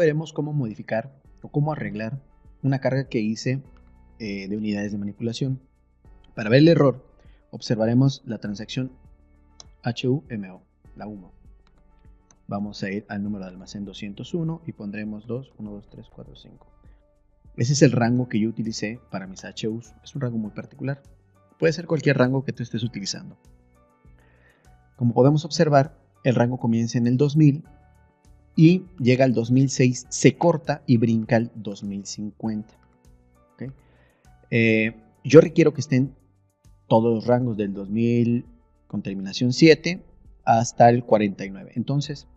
veremos cómo modificar o cómo arreglar una carga que hice de unidades de manipulación. Para ver el error, observaremos la transacción HUMO, la humo. Vamos a ir al número de almacén 201 y pondremos 2, 1, 2, 3, 4, 5. Ese es el rango que yo utilicé para mis HUs. Es un rango muy particular. Puede ser cualquier rango que tú estés utilizando. Como podemos observar, el rango comienza en el 2000 y llega al 2006, se corta y brinca al 2050. ¿Okay? Yo requiero que estén todos los rangos del 2000 con terminación 7 hasta el 49. Entonces,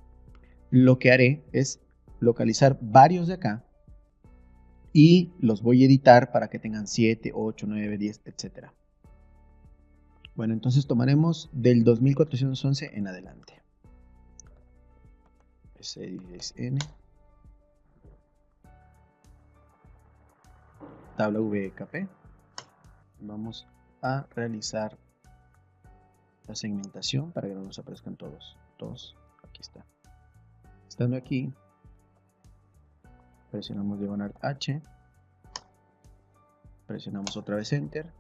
lo que haré es localizar varios de acá y los voy a editar para que tengan 7, 8, 9, 10, etc. Bueno, entonces tomaremos del 2411 en adelante. S10N. Tabla VKP. Vamos a realizar la segmentación para que no nos aparezcan todos. Aquí está. Estando aquí, presionamos diagonal H, presionamos otra vez Enter,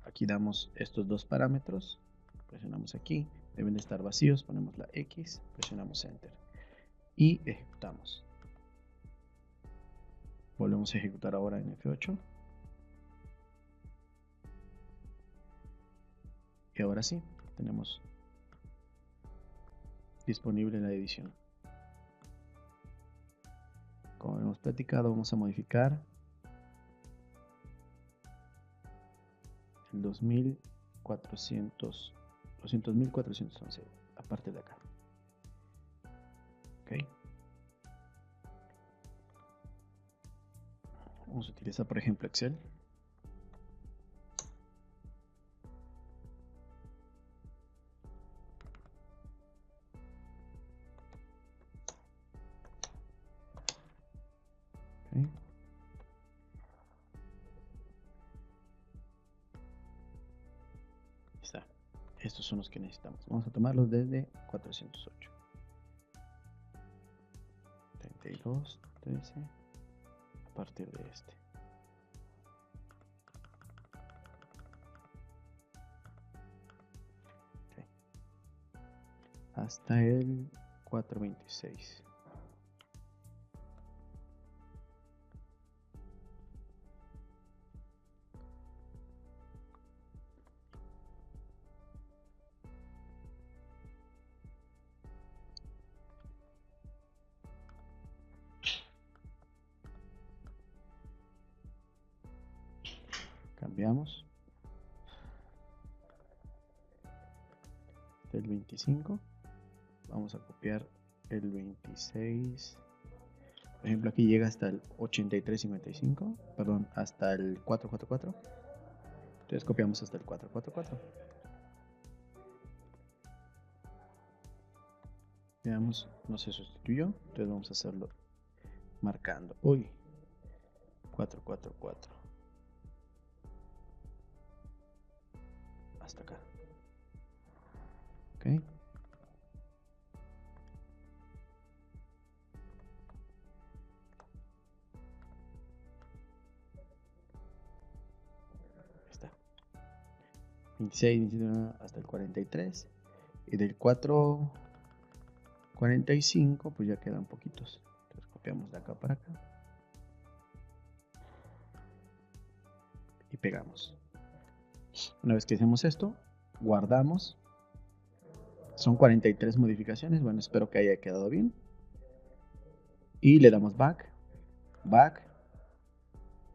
aquí damos estos dos parámetros, presionamos aquí, deben de estar vacíos, ponemos la X, presionamos Enter y ejecutamos. Volvemos a ejecutar ahora en F8 y ahora sí, tenemos disponible la edición. Como hemos platicado, vamos a modificar el 200.411 aparte de acá. Okay. Vamos a utilizar, por ejemplo, Excel. Okay. Está. Estos son los que necesitamos. Vamos a tomarlos desde 408. 32, 13, a partir de este. Okay. Hasta el 426. Cambiamos del 25, vamos a copiar el 26, por ejemplo aquí llega hasta el 8355, perdón, hasta el 444, entonces copiamos hasta el 444. Veamos, no se sustituyó, entonces vamos a hacerlo marcando, 444. Hasta acá. Ok. Está. 26, 29 hasta el 43. Y del 445 pues ya quedan poquitos. Entonces copiamos de acá para acá. Y pegamos. Una vez que hacemos esto, guardamos. Son 43 modificaciones. Bueno, espero que haya quedado bien. Y le damos back.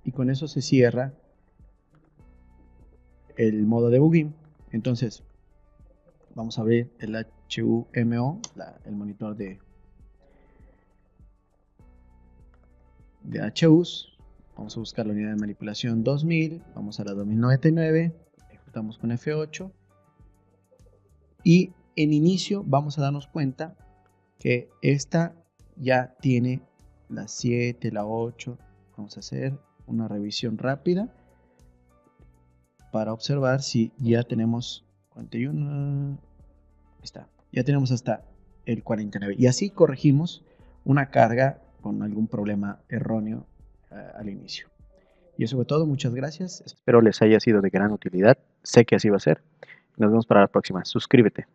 Y con eso se cierra el modo debugging. Entonces, vamos a abrir el HUMO, el monitor de HUs. Vamos a buscar la unidad de manipulación 2000. Vamos a la 2099. Ejecutamos con F8 y en inicio vamos a darnos cuenta que esta ya tiene la 7, la 8. Vamos a hacer una revisión rápida para observar si ya tenemos 41. Está, ya tenemos hasta el 49 y así corregimos una carga con algún problema erróneo al inicio. Y eso fue todo, muchas gracias. Espero les haya sido de gran utilidad. Sé que así va a ser. Nos vemos para la próxima. Suscríbete.